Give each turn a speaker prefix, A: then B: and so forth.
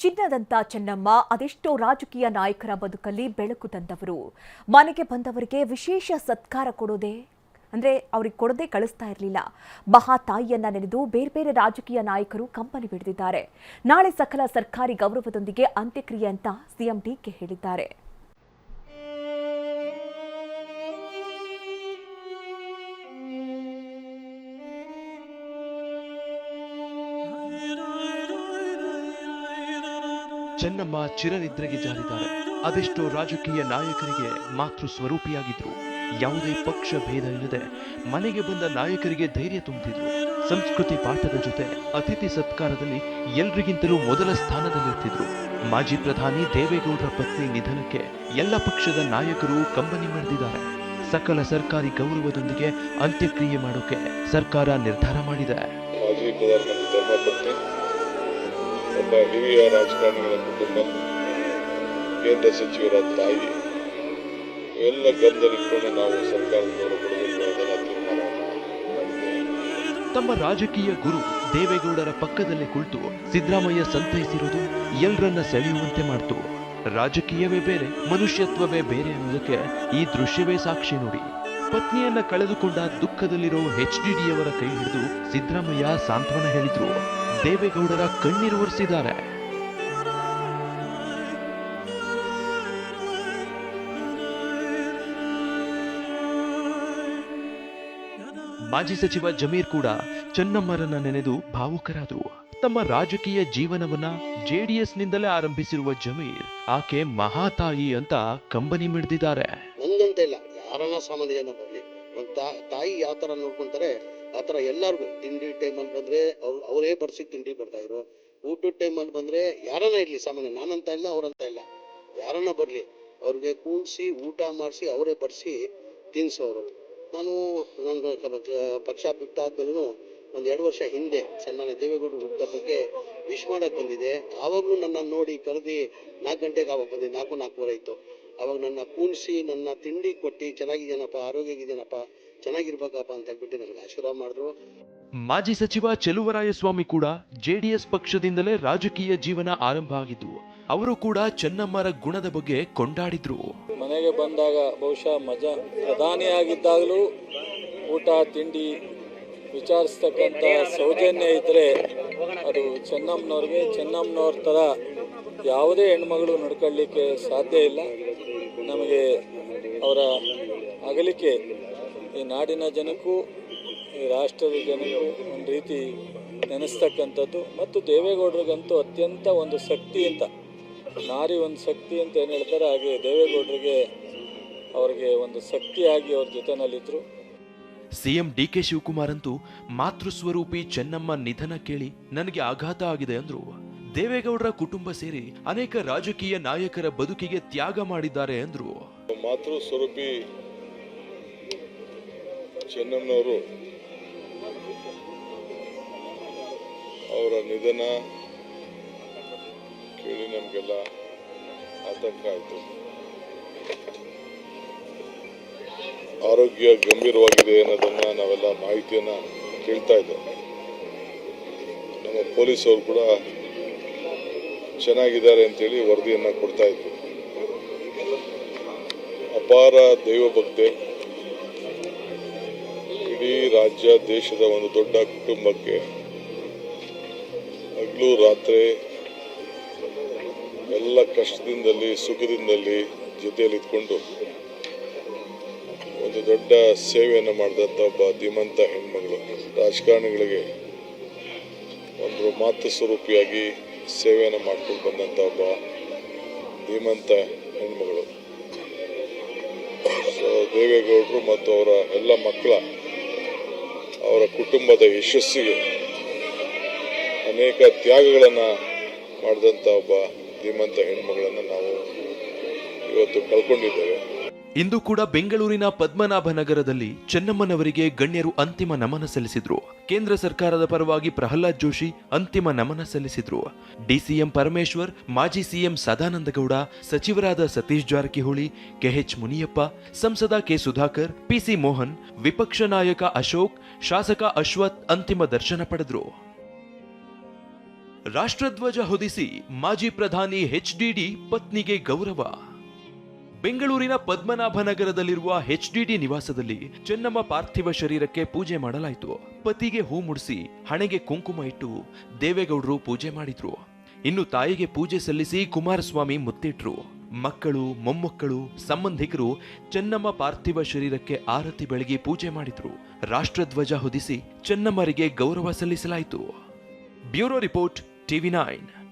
A: ಚಿನ್ನದಂತ ಚೆನ್ನಮ್ಮ ಅದೆಷ್ಟೋ ರಾಜಕೀಯ ನಾಯಕರ ಬದುಕಲ್ಲಿ ಬೆಳಕು ತಂದವರು. ಮನೆಗೆ ಬಂದವರಿಗೆ ವಿಶೇಷ ಸತ್ಕಾರ ಕೊಡೋದೇ ಅವ್ರಿಗೆ ಕೊಡದೆ ಕಳಿಸ್ತಾ ಇರಲಿಲ್ಲ. ಮಹಾತಾಯಿಯನ್ನ ನೆನೆದು ಬೇರೆ ಬೇರೆ ರಾಜಕೀಯ ನಾಯಕರು ಕಂಪನಿ ಬಿಡಿದಿದ್ದಾರೆ. ನಾಳೆ ಸಕಲ ಸರ್ಕಾರಿ ಗೌರವದೊಂದಿಗೆ ಅಂತ್ಯಕ್ರಿಯೆ ಅಂತ ಸಿಎಂ ಡಿಕೆ ಹೇಳಿದ್ದಾರೆ.
B: ಚೆನ್ನಮ್ಮ ಚಿರನಿದ್ರೆಗೆ ಜಾರಿದ್ದಾರೆ. ಅದೆಷ್ಟೋ ರಾಜಕೀಯ ನಾಯಕರಿಗೆ ಮಾತೃ ಸ್ವರೂಪಿಯಾಗಿದ್ರು. ಯಾವುದೇ ಪಕ್ಷ ಭೇದ ಇಲ್ಲದೆ ಮನೆಗೆ ಬಂದ ನಾಯಕರಿಗೆ ಧೈರ್ಯ ತುಂಬಿದ್ರು. ಸಂಸ್ಕೃತಿ ಪಾಠದ ಜೊತೆ ಅತಿಥಿ ಸತ್ಕಾರದಲ್ಲಿ ಎಲ್ರಿಗಿಂತಲೂ ಮೊದಲ ಸ್ಥಾನದಲ್ಲಿರ್ತಿದ್ರು. ಮಾಜಿ ಪ್ರಧಾನಿ ದೇವೇಗೌಡರ ಪತ್ನಿ ನಿಧನಕ್ಕೆ ಎಲ್ಲ ಪಕ್ಷದ ನಾಯಕರು ಕಂಬನಿ ಮೆರೆದಿದ್ದಾರೆ. ಸಕಲ ಸರ್ಕಾರಿ ಗೌರವದೊಂದಿಗೆ ಅಂತ್ಯಕ್ರಿಯೆ ಮಾಡೋಕೆ ಸರ್ಕಾರ ನಿರ್ಧಾರ ಮಾಡಿದೆ.
C: ಮಾಜಿ ಪ್ರಧಾನಮಂತ್ರಿ ಧರ್ಮಪತ್ನಿ, ಒಬ್ಬ ಹಿರಿಯ ರಾಜಕಾರಣಿಗಳ ಕುಟುಂಬ, ಕೇಂದ್ರ ಸಚಿವರ ತಾಯಿ ಎಲ್ಲ ಗಮನದಲ್ಲಿಟ್ಟುಕೊಂಡು ನಾವು ಸರ್ಕಾರದ ಗೌರವ ಕೊಡಬೇಕು ಅದನ್ನು ತೀರ್ಮಾನ ಮಾಡಿದ್ದೇವೆ.
B: ತಮ್ಮ ರಾಜಕೀಯ ಗುರು ದೇವೇಗೌಡರ ಪಕ್ಕದಲ್ಲೇ ಕುಳಿತು ಸಿದ್ದರಾಮಯ್ಯ ಸಂತೈಸಿರುವುದು ಎಲ್ಲರನ್ನ ಸೆಳೆಯುವಂತೆ ಮಾಡ್ತು. ರಾಜಕೀಯವೇ ಬೇರೆ, ಮನುಷ್ಯತ್ವವೇ ಬೇರೆ ಅನ್ನೋದಕ್ಕೆ ಈ ದೃಶ್ಯವೇ ಸಾಕ್ಷಿ ನೋಡಿ. ಪತ್ನಿಯನ್ನ ಕಳೆದುಕೊಂಡ ದುಃಖದಲ್ಲಿರೋ HDDಯವರ ಕೈ ಹಿಡಿದು ಸಿದ್ದರಾಮಯ್ಯ ಸಾಂತ್ವನ ಹೇಳಿದ್ರು. ದೇವೇಗೌಡರ ಕಣ್ಣೀರು ಒರೆಸಿದ್ದಾರೆ. ಮಾಜಿ ಸಚಿವ ಜಮೀರ್ ಕೂಡ ಚೆನ್ನಮ್ಮರನ್ನ ನೆನೆದು ಭಾವುಕರಾದರು. ತಮ್ಮ ರಾಜಕೀಯ ಜೀವನವನ್ನ JDS ನಿಂದಲೇ ಆರಂಭಿಸಿರುವ ಜಮೀರ್ ಆಕೆ ಮಹಾತಾಯಿ ಅಂತ ಕಂಬನಿ ಮಿಡಿದಿದ್ದಾರೆ.
D: ನಂದಂತ ಇಲ್ಲ, ಯಾರನ್ನ ಸಾಮಾನ್ಯ ಜನ ಬರಲಿ, ಒಂದು ತಾಯಿ ಯಾವ ತರ ನೋಡ್ಕೊಂತಾರೆ ಆ ತರ ಎಲ್ಲಾರ್ಗು. ತಿಂಡಿ ಟೈಮಲ್ಲಿ ಬಂದ್ರೆ ಅವರೇ ಬರ್ಸಿ ತಿಂಡಿ ಬರ್ತಾ ಇದ್ರು. ಊಟದ ಟೈಮಲ್ಲಿ ಬಂದ್ರೆ ಯಾರನ್ನ ಇರ್ಲಿ, ಸಾಮಾನ್ಯ ನಾನಂತ ಇಲ್ಲ ಅವ್ರಂತ ಇಲ್ಲ, ಯಾರನ್ನ ಬರ್ಲಿ ಅವ್ರಿಗೆ ಕೂಡಿಸಿ ಊಟ ಮಾಡಿಸಿ ಅವರೇ ಬರ್ಸಿ ತಿನ್ಸೋರು. ನಾನು ನನ್ನ ಪಕ್ಷ ಬಿಟ್ಟಾದ್ಮೇಲೂ ಒಂದು 2 ವರ್ಷ ಹಿಂದೆ ಸನ್ಮಾನ್ಯ ದೇವೇಗೌಡರು ಹುಟ್ಟಿದ ಬಗ್ಗೆ ವಿಶ್ ಮಾಡಕ್ ಬಂದಿದೆ. ಆವಾಗಲೂ ನನ್ನ ನೋಡಿ ಕರೆದಿ 4 ಗಂಟೆಗೆ ಆವಾಗ ಬಂದಿದ್ದೆ, 4:15 ಇತ್ತು. ಅವಾಗ ನನ್ನ ಕೂಣಿಸಿ ನನ್ನ ತಿಂಡಿ ಕೊಟ್ಟು ಚೆನ್ನಾಗಿದ್ದೇನಪ್ಪ, ಆರೋಗ್ಯಗಿದ್ದೇನಪ್ಪ, ಚೆನ್ನಾಗಿರ್ಬೇಕಪ್ಪ ಅಂತ ಹೇಳ್ಬಿಟ್ಟು ನನಗೆ ಆಶೀರ್ವಾದ ಮಾಡಿದ್ರು.
B: ಮಾಜಿ ಸಚಿವ ಚೆಲುವರಾಯಸ್ವಾಮಿ ಕೂಡ JDS ಪಕ್ಷದಿಂದಲೇ ರಾಜಕೀಯ ಜೀವನ ಆರಂಭ ಆಗಿದ್ದು. ಅವರು ಕೂಡ ಚೆನ್ನಮ್ಮರ ಗುಣದ ಬಗ್ಗೆ ಕೊಂಡಾಡಿದ್ರು.
E: ಮನೆಗೆ ಬಂದಾಗ ಬಹುಶಃ ಪ್ರಧಾನಿಯಾಗಿದ್ದಾಗಲೂ ಊಟ ತಿಂಡಿ ವಿಚಾರಿಸ್ತಕ್ಕಂಥ ಸೌಜನ್ಯ ಇದ್ದರೆ ಅದು ಚೆನ್ನಮ್ಮನವ್ರ ಥರ ಯಾವುದೇ ಹೆಣ್ಮಗಳು ನಡ್ಕೊಳ್ಳಿಕ್ಕೆ ಸಾಧ್ಯ ಇಲ್ಲ. ನಮಗೆ ಅವರ ಅಗಲಿಕೆ ಈ ನಾಡಿನ ಜನಕ್ಕೂ ಈ ರಾಷ್ಟ್ರದ ಜನಕ್ಕೂ ಒಂದು ರೀತಿ ನೆನೆಸ್ತಕ್ಕಂಥದ್ದು. ಮತ್ತು ದೇವೇಗೌಡರಿಗಂತೂ ಅತ್ಯಂತ ಒಂದು ಶಕ್ತಿ ಅಂತ, ನಾರಿ ಒಂದು ಶಕ್ತಿ ಅಂತ ಏನು ಹೇಳ್ತಾರೆ, ಹಾಗೆ ದೇವೇಗೌಡರಿಗೆ ಅವರಿಗೆ ಒಂದು ಶಕ್ತಿಯಾಗಿ ಅವ್ರ ಜೊತೆನಲ್ಲಿದ್ದರು.
B: ಸಿಎಂ DK ಶಿವಕುಮಾರ್ ಅಂತೂ ಮಾತೃಸ್ವರೂಪಿ ಚೆನ್ನಮ್ಮ ನಿಧನ ಕೇಳಿ ನನಗೆ ಆಘಾತ ಆಗಿದೆ ಅಂದ್ರು. ದೇವೇಗೌಡರ ಕುಟುಂಬ ಸೇರಿ ಅನೇಕ ರಾಜಕೀಯ ನಾಯಕರ ಬದುಕಿಗೆ ತ್ಯಾಗ ಮಾಡಿದ್ದಾರೆ ಅಂದ್ರು.
C: ಮಾತೃ ಸ್ವರೂಪಿ ಚೆನ್ನಮ್ಮನವರು ಅವರ ನಿಧನ ಕೇಳಿ ನಮಗೆಲ್ಲ ಆತಂಕ ಆಯಿತು. ಆರೋಗ್ಯ ಗಂಭೀರವಾಗಿದೆ ಅನ್ನೋದನ್ನ ನಾವೆಲ್ಲ ಮಾಹಿತಿಯನ್ನ ಕೇಳ್ತಾ ಇದ್ದೇವೆ. ನಮ್ಮ ಪೊಲೀಸವರು ಕೂಡ ಚೆನ್ನಾಗಿದ್ದಾರೆ ಅಂತೇಳಿ ವರದಿಯನ್ನ ಕೊಡ್ತಾ ಇದ್ರು. ಅಪಾರ ದೈವ ಭಕ್ತೆ, ಇಡೀ ರಾಜ್ಯ ದೇಶದ ಒಂದು ದೊಡ್ಡ ಕುಟುಂಬಕ್ಕೆ ಹಗಲು ರಾತ್ರಿ ಎಲ್ಲ ಕಷ್ಟದಿಂದಲೇ ಸುಖದಿಂದಲೇ ಜೊತೆಯಲ್ಲಿ ಇದ್ಕೊಂಡು ಒಂದು ದೊಡ್ಡ ಸೇವೆಯನ್ನು ಮಾಡಿದಂಥ ಒಬ್ಬ ಧೀಮಂತ ಹೆಣ್ಮಗಳು. ರಾಜಕಾರಣಿಗಳಿಗೆ ಒಂದು ಮಾತೃ ಸ್ವರೂಪಿಯಾಗಿ ಸೇವೆಯನ್ನು ಮಾಡ್ಕೊಂಡು ಬಂದಂಥ ಒಬ್ಬ ಧೀಮಂತ ಹೆಣ್ಮಗಳು. ಸೊ ದೇವೇಗೌಡರು ಮತ್ತು ಅವರ ಎಲ್ಲ ಮಕ್ಕಳ ಅವರ ಕುಟುಂಬದ ಯಶಸ್ಸಿಗೆ ಅನೇಕ ತ್ಯಾಗಗಳನ್ನು ಮಾಡಿದಂಥ ಒಬ್ಬ ಧೀಮಂತ ಹೆಣ್ಮಗಳನ್ನು ನಾವು ಇವತ್ತು ಕಳ್ಕೊಂಡಿದ್ದೇವೆ.
B: ಇಂದು ಕೂಡ ಬೆಂಗಳೂರಿನ ಪದ್ಮನಾಭನಗರದಲ್ಲಿ ಚೆನ್ನಮ್ಮನವರಿಗೆ ಗಣ್ಯರು ಅಂತಿಮ ನಮನ ಸಲ್ಲಿಸಿದ್ರು. ಕೇಂದ್ರ ಸರ್ಕಾರದ ಪರವಾಗಿ ಪ್ರಹ್ಲಾದ್ ಜೋಶಿ ಅಂತಿಮ ನಮನ ಸಲ್ಲಿಸಿದ್ರು. DCM ಪರಮೇಶ್ವರ್, ಮಾಜಿ CM ಸದಾನಂದಗೌಡ, ಸಚಿವರಾದ ಸತೀಶ್ ಜಾರಕಿಹೊಳಿ, KH ಮುನಿಯಪ್ಪ, ಸಂಸದ K ಸುಧಾಕರ್, PC ಮೋಹನ್, ವಿಪಕ್ಷ ನಾಯಕ ಅಶೋಕ್, ಶಾಸಕ ಅಶ್ವಥ್ ಅಂತಿಮ ದರ್ಶನ ಪಡೆದ್ರು. ರಾಷ್ಟ್ರಧ್ವಜ ಹೊದಿಸಿ ಮಾಜಿ ಪ್ರಧಾನಿ ಎಚ್ಡಿಡಿ ಪತ್ನಿಗೆ ಗೌರವ. ಬೆಂಗಳೂರಿನ ಪದ್ಮನಾಭನಗರದಲ್ಲಿರುವ ಎಚ್ಡಿಡಿ ನಿವಾಸದಲ್ಲಿ ಚೆನ್ನಮ್ಮ ಪಾರ್ಥಿವ ಶರೀರಕ್ಕೆ ಪೂಜೆ ಮಾಡಲಾಯಿತು. ಪತಿಗೆ ಹೂ ಮುಡಿಸಿ ಹಣೆಗೆ ಕುಂಕುಮ ಇಟ್ಟು ದೇವೇಗೌಡರು ಪೂಜೆ ಮಾಡಿದ್ರು. ಇನ್ನು ತಾಯಿಗೆ ಪೂಜೆ ಸಲ್ಲಿಸಿ ಕುಮಾರಸ್ವಾಮಿ ಮುತ್ತಿಟ್ರು. ಮಕ್ಕಳು, ಮೊಮ್ಮಕ್ಕಳು, ಸಂಬಂಧಿಕರು ಚೆನ್ನಮ್ಮ ಪಾರ್ಥಿವ ಶರೀರಕ್ಕೆ ಆರತಿ ಬೆಳಗಿ ಪೂಜೆ ಮಾಡಿದ್ರು. ರಾಷ್ಟ್ರಧ್ವಜ ಹೊದಿಸಿ ಚೆನ್ನಮ್ಮರಿಗೆ ಗೌರವ ಸಲ್ಲಿಸಲಾಯಿತು. Bureau report, TV9.